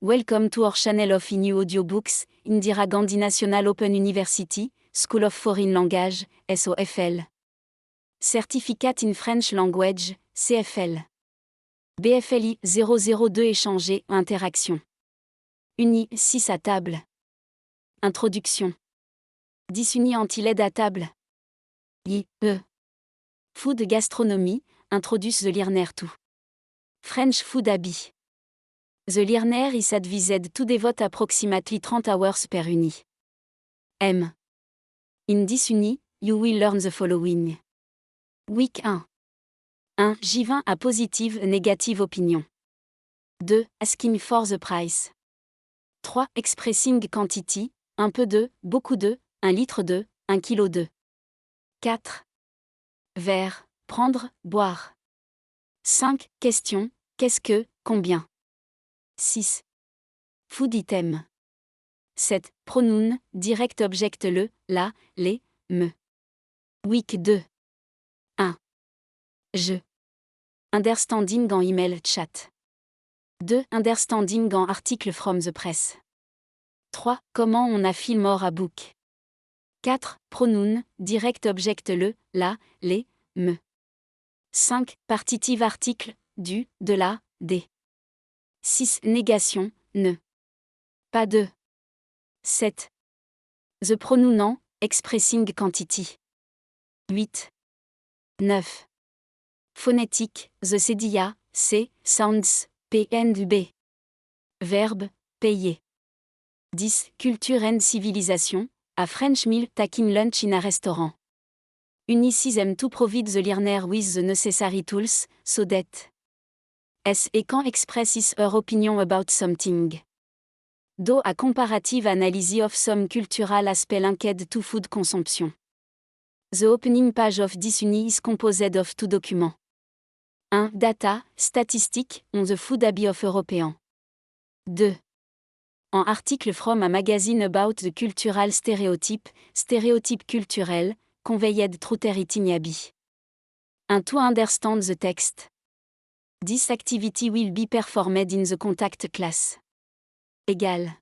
Welcome to our channel of new audiobooks, Indira Gandhi National Open University, School of Foreign Language, SOFL. Certificate in French Language, CFL. BFLI 002 Échanger, Interaction. Uni 6 à table. Introduction. 10 Uni anti-LED à table. Food Gastronomy, introduce the learner to French food habit. The learner is advised to devote approximately 30 hours per uni. In this uni, you will learn the following. Week 1. 1. J20 à positive négative opinion. 2. Asking for the price. 3. Expressing quantity, un peu de, beaucoup de, 1 litre de, 1 kilo de. 4. Verre, prendre, boire. 5. Question, qu'est-ce que, combien. 6. Food item. 7. Pronoun, direct object le, la, les, me. Week 2. 1. Je. Understanding en email chat. 2. Understanding en article from the press. 3. Comment on a feel more a book. 4. Pronoun, direct object le, la, les, me. 5. Partitive article, du, de la, des. 6. Négation, ne. Pas de. 7. The pronoun, expressing quantity. 8. 9. Phonétique, the cédilla, c, sounds, p and b. Verbe, payer. 10. Culture and civilisation, a French meal taking lunch in a restaurant. Unicism to provide the learner with the necessary tools, so that S et can expresses her opinion about something. Do a comparative analysis of some cultural aspect linked to food consumption. The opening page of this uni is composed of 2 documents. 1. Data, statistiques, on the food habit of Europeans. 2. En article from a magazine about the cultural stereotype culturel, conveyed through their eating habit. 1. To understand the text. This activity will be performed in the contact class. Égal.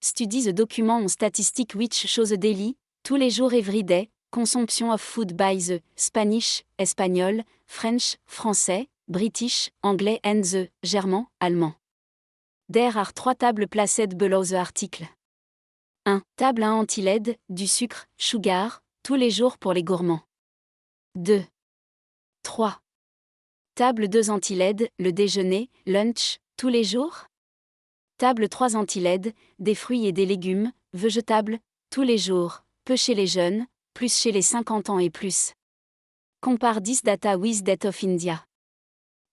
Study the document on statistics which shows the daily, tous les jours every day, consumption of food by the Spanish, espagnol, French, français, British, anglais and the German, allemand. There are 3 tables placed below the article. 1. Table 1 anti-LED, du sucre, sugar, tous les jours pour les gourmands. 2. 3. Table 2 anti-LED, le déjeuner, lunch, tous les jours. Table 3 anti-LED, des fruits et des légumes, végétables, tous les jours, peu chez les jeunes, plus chez les 50 ans et plus. Compare this data with that of India.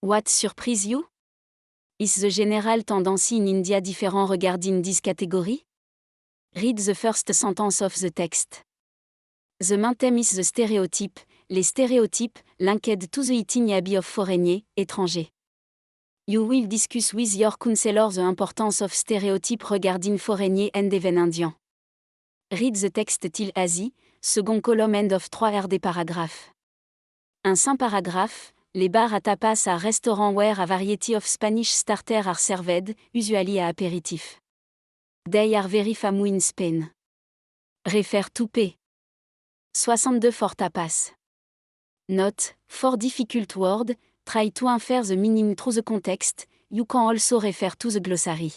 What surprise you? Is the general tendency in India different regarding this category? Read the first sentence of the text. The main theme is the stereotype, les stéréotypes, linked to the eating habit of foreigners, étrangers. You will discuss with your counselor the importance of stereotype regarding foreigners and even Indians. Read the text till Asie, second column end of 3 R des paragraphes. Un saint paragraphe, les bars à tapas are restaurant where a variety of Spanish starter are served, usually à apéritif. They are very famous in Spain. Refer to p. 62 for tapas. Note, for difficult word, try to infer the meaning through the context, you can also refer to the glossary.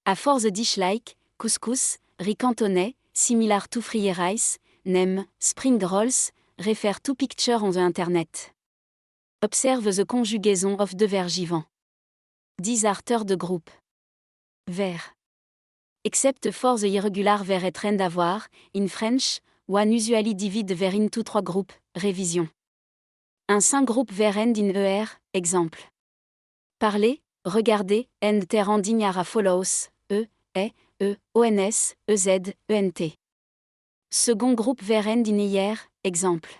A for the dish like, couscous, riz cantonais, similar to fried rice, nem, spring rolls, refer to picture on the internet. Observe the conjugaison of the verb vivant. These are third group. Ver. Except for the irregular ver et and avoir, in French, one usually divide ver into 3 groups, révision. Un 5 groupe ver end in ER, exemple. Parler, regarder, and ter ending are follows, ONS, EZ, ENT. Second groupe ver end in hier, exemple.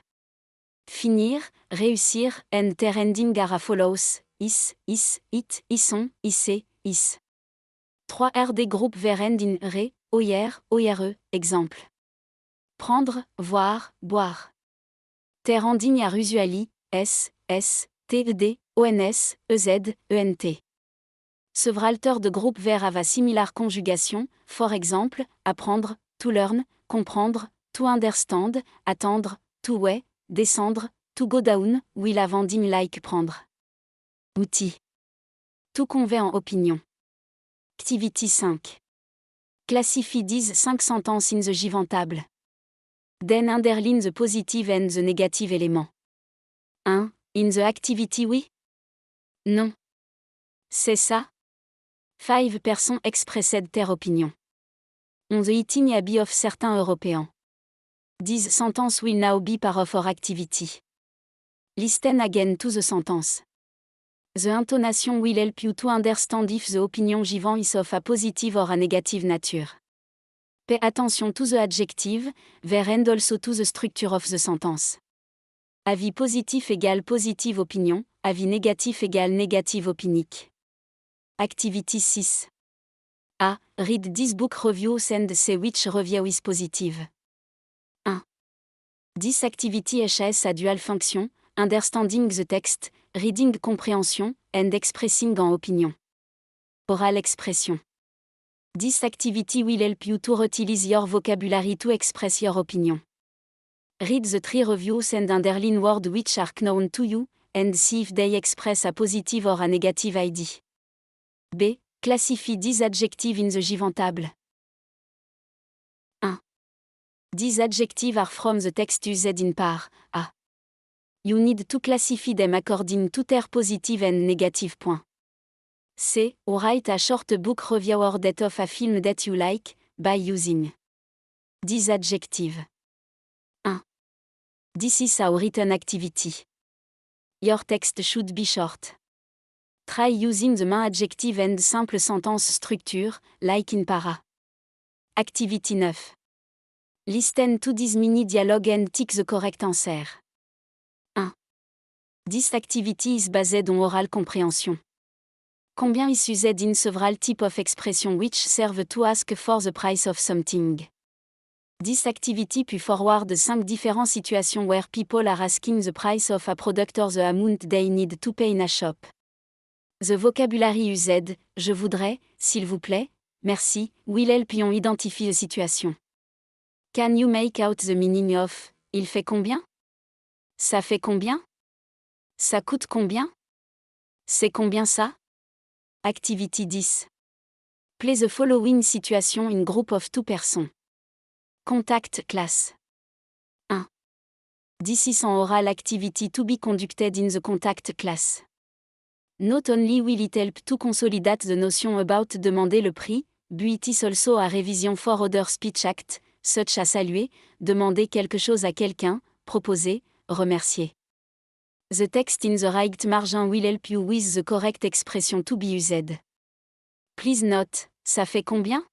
Finir, réussir, and ter ending are follows, it, isson, ic, is. 3 RD groupe ver end in re, OIR, exemple. Prendre, voir, boire. Ter ending are usually, S, TD, ONS, EZ, ENT. Several de groupe vers ava similar conjugation, for exemple, apprendre, to learn, comprendre, to understand, attendre, to way, descendre, to go down, will avanding like prendre. Outil. To convey en opinion. Activity 5. Classify these 5 sentences in the given table. Then underline the positive and the negative element. 1. In the activity oui? Non. C'est ça? 5% expressed their opinion. On the eating habit of certains Européens. These sentence will now be part of our activity. Listen again to the sentence. The intonation will help you to understand if the opinion given is of a positive or a negative nature. Pay attention to the adjective, there and also to the structure of the sentence. Avis positif égale positive opinion, avis négatif égale négative opinique. Activity 6. A. Read this book reviews and say which review is positive. 1. This activity has a dual function, understanding the text, reading comprehension, and expressing en opinion. Oral expression. This activity will help you to utilize your vocabulary to express your opinion. Read the 3 reviews and underline words which are known to you, and see if they express a positive or a negative idea. B. Classify these adjectives in the given table. 1. These adjectives are from the text used in part A. You need to classify them according to their positive and negative point. C. Write a short book review or that of a film that you like, by using these adjectives. 1. This is a written activity. Your text should be short. Try using the main adjective and simple sentence structure, like in para. Activity 9. Listen to this mini dialogue and tick the correct answer. 1. This activity is based on oral comprehension. Combien is used in several types of expression which serve to ask for the price of something. This activity peut forward 5 différentes situations where people are asking the price of a product or the amount they need to pay in a shop. The vocabulary used, je voudrais, s'il vous plaît, merci, will help you identify the situation. Can you make out the meaning of, il fait combien? Ça fait combien? Ça coûte combien? C'est combien ça? Activity 10. Play the following situation in group of 2 persons. Contact class. 1. This is an oral activity to be conducted in the contact class. Not only will it help to consolidate the notion about demander le prix, but it is also a revision for other speech acts, such as saluer, demander quelque chose à quelqu'un, proposer, remercier. The text in the right margin will help you with the correct expression to be used. Please note, ça fait combien?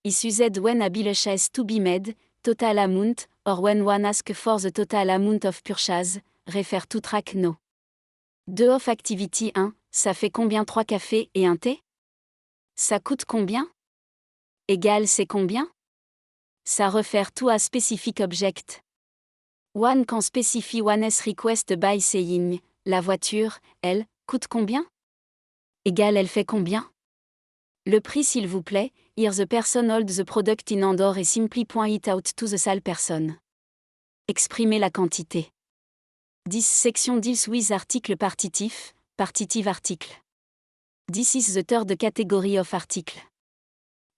Is used when a bill has to be made, total amount, or when one asks for the total amount of purchase, refer to track no. 2 of activity 1, ça fait combien 3 cafés et un thé? Ça coûte combien? Égal c'est combien? Ça refer to a specific object. One can specify one's request by saying, la voiture, elle, coûte combien? Égal elle fait combien? Le prix s'il vous plaît, here the person holds the product in hand or et simply point it out to the sale person. Exprimer la quantité. This section deals with article partitif, partitive article. This is the third category of article.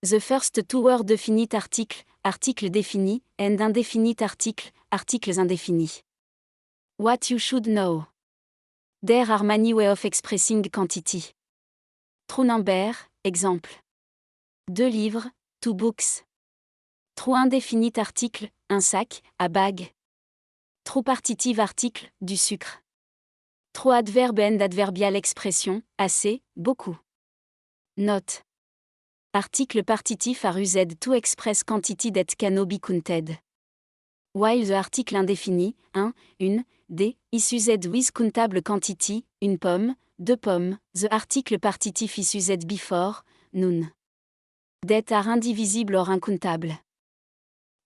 The first 2 were definite article, article défini, and indefinite article, articles indéfinis. What you should know. There are many ways of expressing quantity. True number, exemple. 2 livres, 2 books. True indefinite article, un sac, a bag. True partitive article, du sucre. True adverbe and adverbial expression, assez, beaucoup. Note. Article partitif are used to express quantity that cannot be counted. While the article indéfini, un, une, des, is used with countable quantity, une pomme, 2 pommes, the article partitif is used before, none. That are indivisible or uncountable.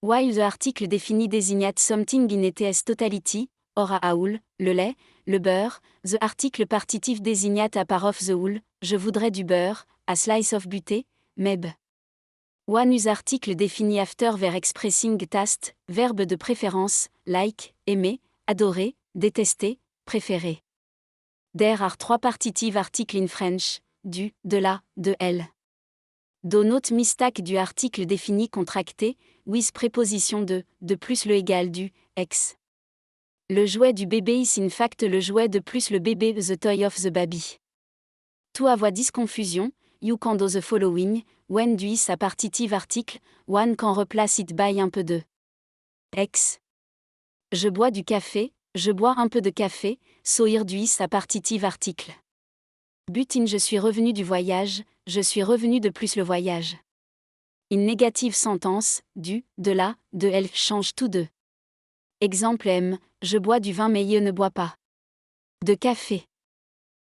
While the article défini designate something in its totality, or a wool, le lait, le beurre, the article partitif désignate a part of the wool, je voudrais du beurre, a slice of butter, meb. One use article défini after vers expressing taste, verbe de préférence, like, aimer, adorer, détester, préférer. There are 3 partitive articles in French, du, de la, de elle. Do note mistake du article défini contracté, with préposition de plus le égal du, ex. Le jouet du bébé is in fact le jouet de plus le bébé, the toy of the baby. To avoid disconfusion, you can do the following, when du is a partitive article, one can replace it by un peu de ex. Je bois du café, je bois un peu de café, so here du is a partitive article. But in je suis revenu du voyage, je suis revenu de plus le voyage. In négative sentence, du, de la, de elle change tout de. Exemple M, je bois du vin mais je ne bois pas de café.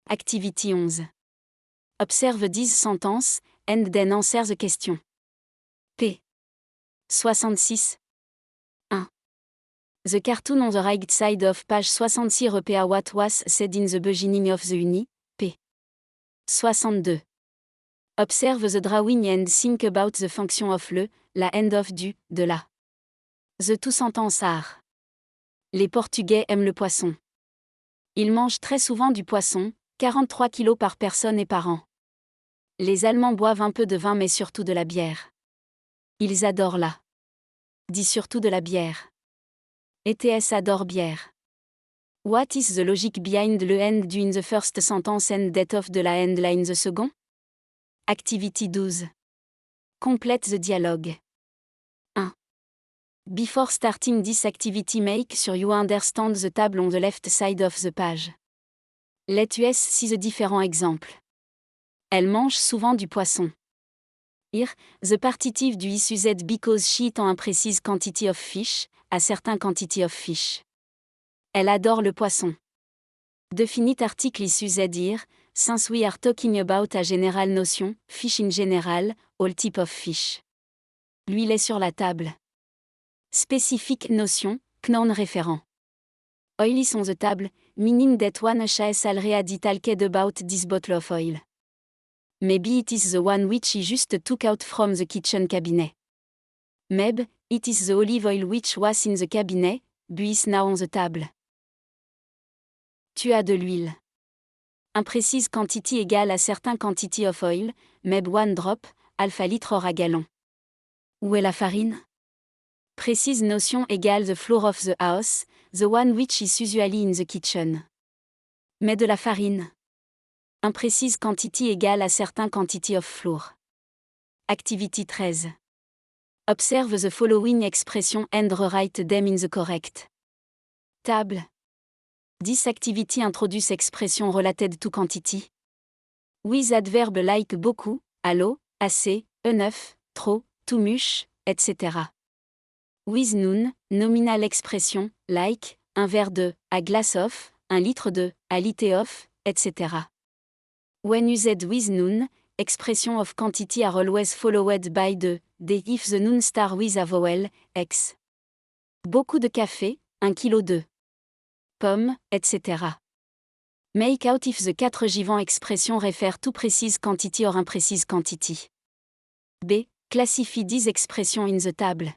Activity 11. Observe 10 sentences, and then answer the question. P. 66. 1. The cartoon on the right side of page 66 repeat what was said in the beginning of the uni. P. 62. Observe the drawing and think about the function of le, la and of du, de la. The two sentences are. Les Portugais aiment le poisson. Ils mangent très souvent du poisson, 43 kilos par personne et par an. Les Allemands boivent un peu de vin mais surtout de la bière. Ils adorent la. Dit surtout de la bière. ETS adore bière. What is the logic behind le and du in the first sentence and that of de la and la in the second? Activity 12. Complete the dialogue. 1. Before starting this activity make sure you understand the table on the left side of the page. Let us see the différents exemples. Elle mange souvent du poisson. Here, the partitive du is used because she eat a precise quantity of fish, a certain quantity of fish. Elle adore le poisson. Definite article is used here, since we are talking about a general notion, fish in general, all type of fish. L'huile est sur la table. Spécifique notion, noun référent. Oil is on the table, meaning that one has already talked about this bottle of oil. Maybe it is the one which he just took out from the kitchen cabinet. Maybe it is the olive oil which was in the cabinet, but is now on the table. Tu as de l'huile. Imprécise quantity égale à certain quantity of oil, maybe one drop, alpha litre or a gallon. Où est la farine? Précise notion égale the floor of the house, the one which is usually in the kitchen. Mais de la farine. Imprécise quantity égale à certain quantity of flour. Activity 13. Observe the following expression and rewrite them in the correct table. This activity introduce expression related to quantity. With adverb like beaucoup, allo, assez, enough, trop, too much, etc. With noun, nominal expression, like, un verre de, a glass of, un litre de, a litre of, etc. When used with noun, expression of quantity are always followed by de if the noun start with a vowel, ex. Beaucoup de café, 1 kilo de pommes, etc. Make out if the 4 suivants expressions refer to precise quantity or imprecise quantity. B. Classify these expressions in the table.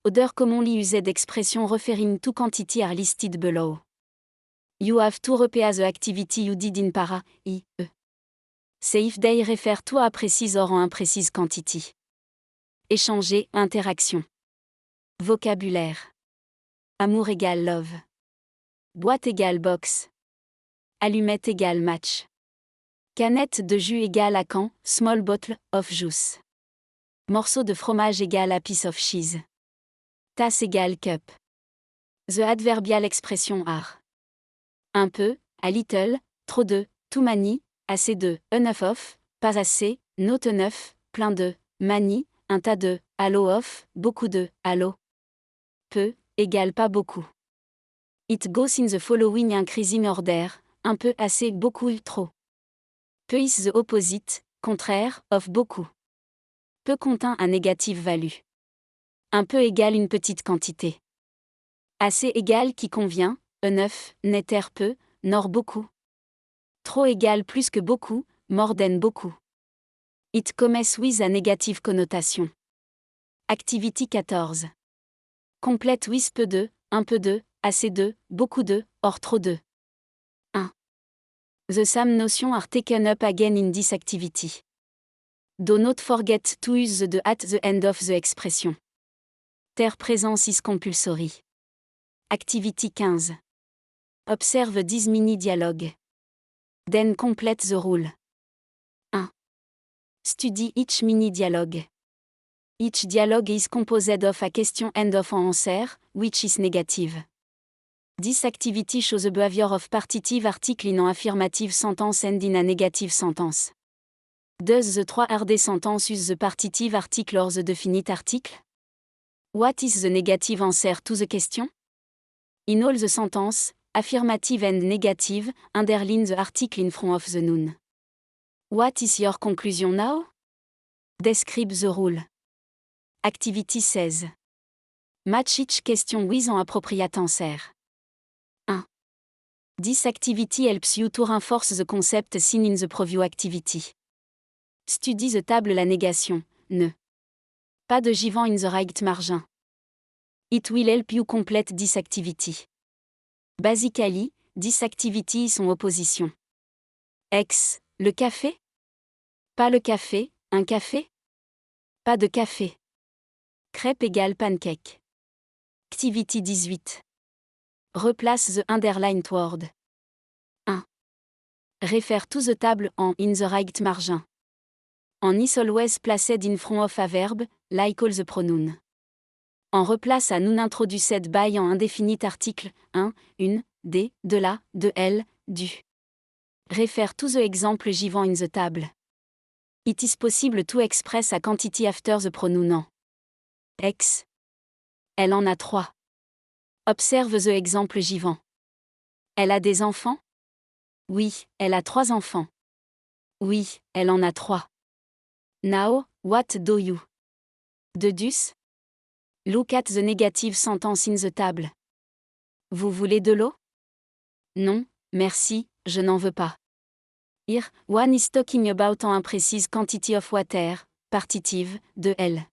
Other commonly used expressions referring to quantity are listed below. You have to repeat the activity you did in para, I, E. Say if they refer to a precise or en imprecise quantity. Échanger, interaction. Vocabulaire. Amour égale love. Boîte égale box. Allumette égale match. Canette de jus égale à can, small bottle of juice. Morceau de fromage égale a piece of cheese. Tasse égale cup. The adverbial expression are. Un peu, a little, trop de, too many, assez de, enough of, pas assez, not enough, plein de, many, un tas de, a lot of, beaucoup de, a lot. Peu, égale pas beaucoup. It goes in the following increasing order, un peu, assez, beaucoup, trop. Peu is the opposite, contraire, of beaucoup. Peu contient un négative value. Un peu égale une petite quantité. Assez égale qui convient, enough, netter peu, nor beaucoup. Trop égale plus que beaucoup, more than beaucoup. It comes with a negative connotation. Activity 14. Complète with peu de, un peu de, assez de, beaucoup de, or trop de. 1. The same notion are taken up again in this activity. Do not forget to use the at the end of the expression. Their presence is compulsory. Activity 15. Observe this mini-dialogue. Then complete the rule. 1. Study each mini-dialogue. Each dialogue is composed of a question and of an answer, which is negative. This activity shows the behavior of partitive article in an affirmative sentence and in a negative sentence. Does the 3rd sentence use the partitive article or the definite article? What is the negative answer to the question? In all the sentence, affirmative and negative, underline the article in front of the noun. What is your conclusion now? Describe the rule. Activity 16. Match each question with an appropriate answer. 1. This activity helps you to reinforce the concept seen in the previous activity. Study the table la négation, ne. Pas de givant in the right margin. It will help you complete this activity. Basically, this activity is en opposition. X. Le café? Pas le café, un café? Pas de café. Crêpe égale pancake. Activity 18. Replace the underlined word. 1. Refer to the table en in the right margin. En is always placed in front of a verb, like all the pronoun. En replace a noun introduced by en indefinite article, un, une, des, de la, de elle, du. Refer to the example given in the table. It is possible to express a quantity after the pronoun en. X. Elle en a 3. Observe the exemple given. Elle a des enfants? Oui, elle a 3 enfants. Oui, elle en a 3. Now, what do you? Deduce? Look at the negative sentence in the table. Vous voulez de l'eau? Non, merci, je n'en veux pas. Here, one is talking about an imprecise quantity of water, partitive, de elle.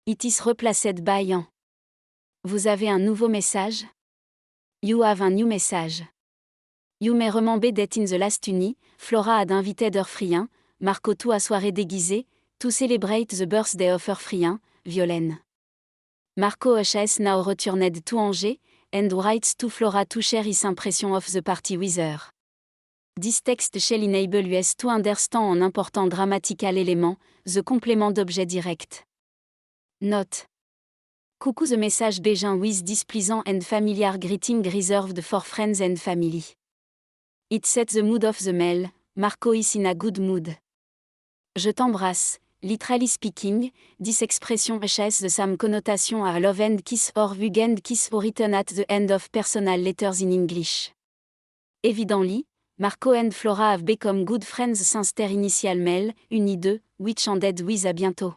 It is replaced by an. Vous avez un nouveau message? You have a new message. You may remember that in the last uni, Flora had invited her friend, Marco to a soirée déguisée, to celebrate the birthday of her friend, Violaine. Marco has now returned to Angers, and writes to Flora to share his impression of the party with her. This text shall enable us to understand an important grammatical element, the complément d'objet direct. Note. Coucou the message begins with displeasant and familiar greeting reserved for friends and family. It sets the mood of the mail, Marco is in a good mood. Je t'embrasse. Literally speaking, this expression has the same connotation a love and kiss or hug and kiss or written at the end of personal letters in English. Evidently, Marco and Flora have become good friends since their initial mail, uni 2, which ended with à bientôt.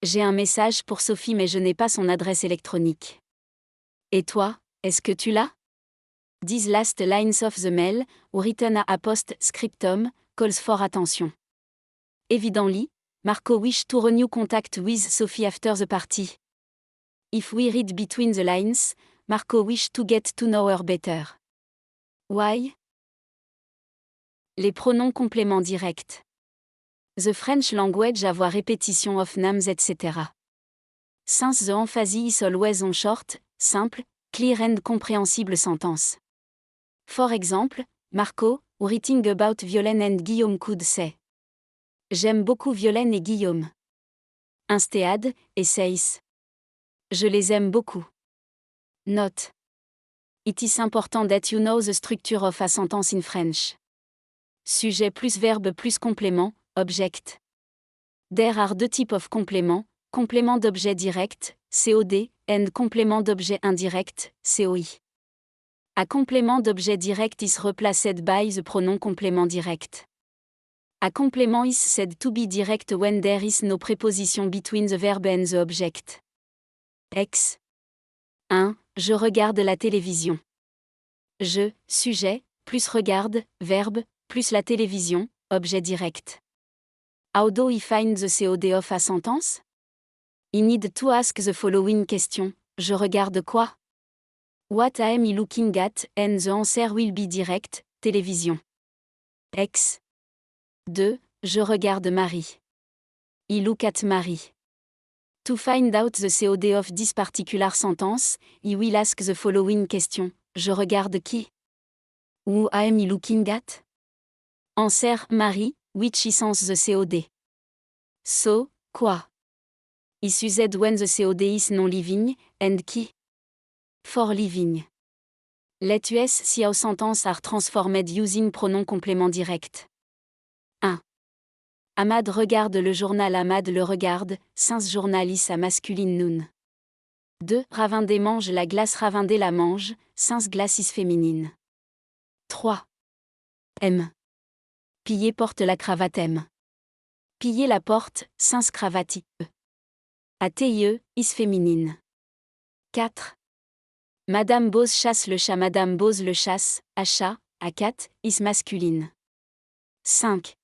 J'ai un message pour Sophie mais je n'ai pas son adresse électronique. Et toi, est-ce que tu l'as? These last lines of the mail, written a post-scriptum, calls for attention. Evidently, Marco wished to renew contact with Sophie after the party. If we read between the lines, Marco wished to get to know her better. Why? Les pronoms compléments directs. The French language avoir répétition of names etc. Since the emphasis is always on short, simple, clear and comprehensible sentence. For example, Marco, writing about Violaine and Guillaume could say. J'aime beaucoup Violaine et Guillaume. Instead, he says. Je les aime beaucoup. Note. It is important that you know the structure of a sentence in French. Sujet plus verbe plus complément, object. There are 2 types of complément, complément d'objet direct, COD, and complément d'objet indirect, COI. A complément d'objet direct is replaced by the pronom complément direct. A complement is said to be direct when there is no preposition between the verb and the object. Ex. 1. Je regarde la télévision. je, sujet, plus regarde, verbe, plus la télévision, objet direct. How do I find the COD of a sentence? I need to ask the following question. Je regarde quoi? What am I looking at? And the answer will be direct, télévision. X. 2. Je regarde Marie. I look at Marie. To find out the COD of this particular sentence, I will ask the following question. Je regarde qui? Who am I looking at? Answer Marie, which is the COD. So, quoi? Is used when the COD is non-living, and qui? For living. Let us see how sentences are transformed using pronom complément direct. 1. Ahmad regarde le journal. Ahmad le regarde, since journal is a masculine noun. 2. Ravindé mange la glace. Ravindé la mange, since glace is féminine. 3. M. Piller porte la cravate. M. Piller la porte, since cravate. E. ATIE, is féminine. 4. Madame Bose chasse le chat. Madame Bose le chasse, a chat, a cat, is masculine. 5.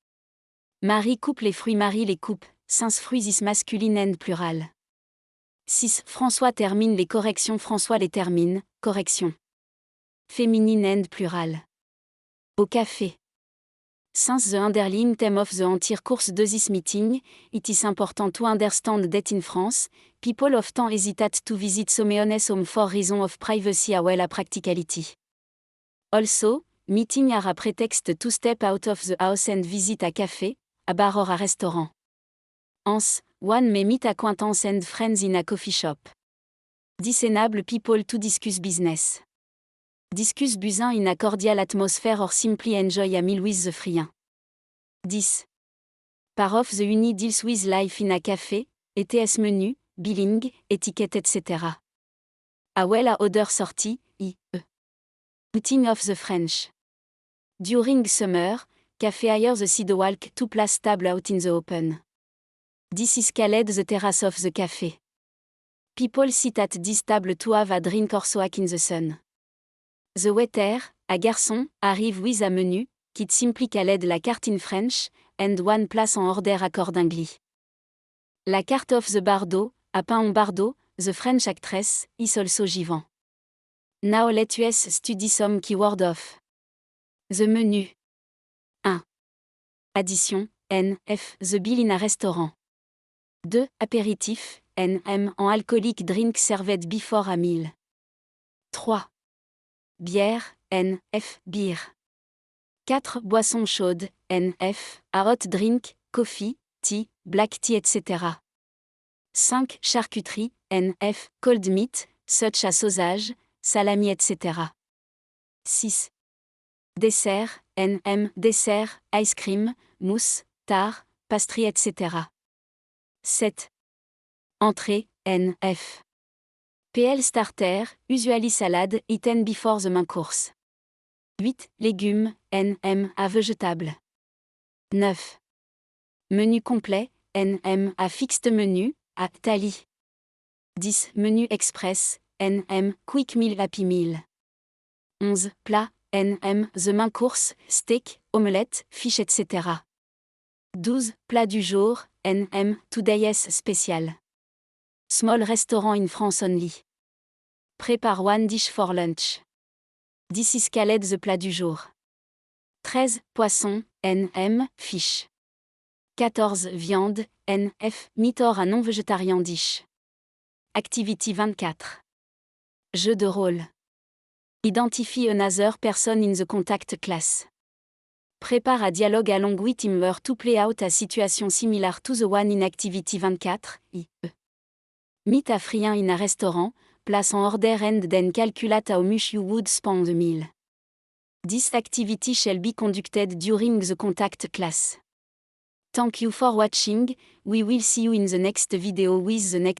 Marie coupe les fruits. Marie les coupe, since fruits is masculine and plural. 6. François termine les corrections. François les termine, correction. Féminine and plural. Au café. Since the underlying theme of the entire course de this meeting, it is important to understand that in France, people often hesitate to visit someone's home for reason of privacy as well as practicality. Also, meetings are a pretext to step out of the house and visit a café, a bar or a restaurant. Hence, one may meet acquaintance and friends in a coffee shop. This enable people to discuss business. Discuss business in a cordial atmosphere or simply enjoy a meal with the friends. 10. Part of the uni deals with life in a café, ETS menu, billing, etiquette etc. A well a other sortie, i.e. Outing of the French. During summer, café hire the sidewalk to place table out in the open. This is called the terrace of the café. People sit at this table to have a drink or soak in the sun. The waiter, a garçon, arrive with a menu, kit simply called la carte in French, and one place en order accordingly. La carte of the Bardot, a peint en Bardot, the French actress, is also given. Now let us study some keyword of the menu. 1. Addition, N, F, the bill in a restaurant. 2. Apéritif, N, M, en alcoholic drink served before a meal. 3. Bière, N, F, beer. 4. Boisson chaude, N, F, a hot drink, coffee, tea, black tea etc. 5. Charcuterie, N, F, cold meat, such as sausage, salami etc. 6. Dessert, N, M, dessert, ice cream, mousse, tart, pastry etc. 7. Entrée, N, F. PL starter, usually salad, eaten before the main course. 8. Légumes, N, M, à végétable. 9. Menu complet, N, M, à fixed menu, à tally. 10. Menu express, N, M, quick meal happy meal. 11. Plat, N, M, the main course, steak, omelette, fish etc. 12. Plat du jour, N, M, today's special. Small restaurant in France only. Prepare one dish for lunch. 10 is called the plat du jour. 13. Poisson, N, M, fish. 14. Viande, N, F, meat or a non-végétarien dish. Activity 24. Jeu de rôle. Identify another person in the contact class. Prépare a dialogue along with him to play out a situation similar to the one in Activity 24, i.e. Meet a friend in a restaurant, place en order and then calculate how much you would spend the meal. This activity shall be conducted during the contact class. Thank you for watching, we will see you in the next video with the next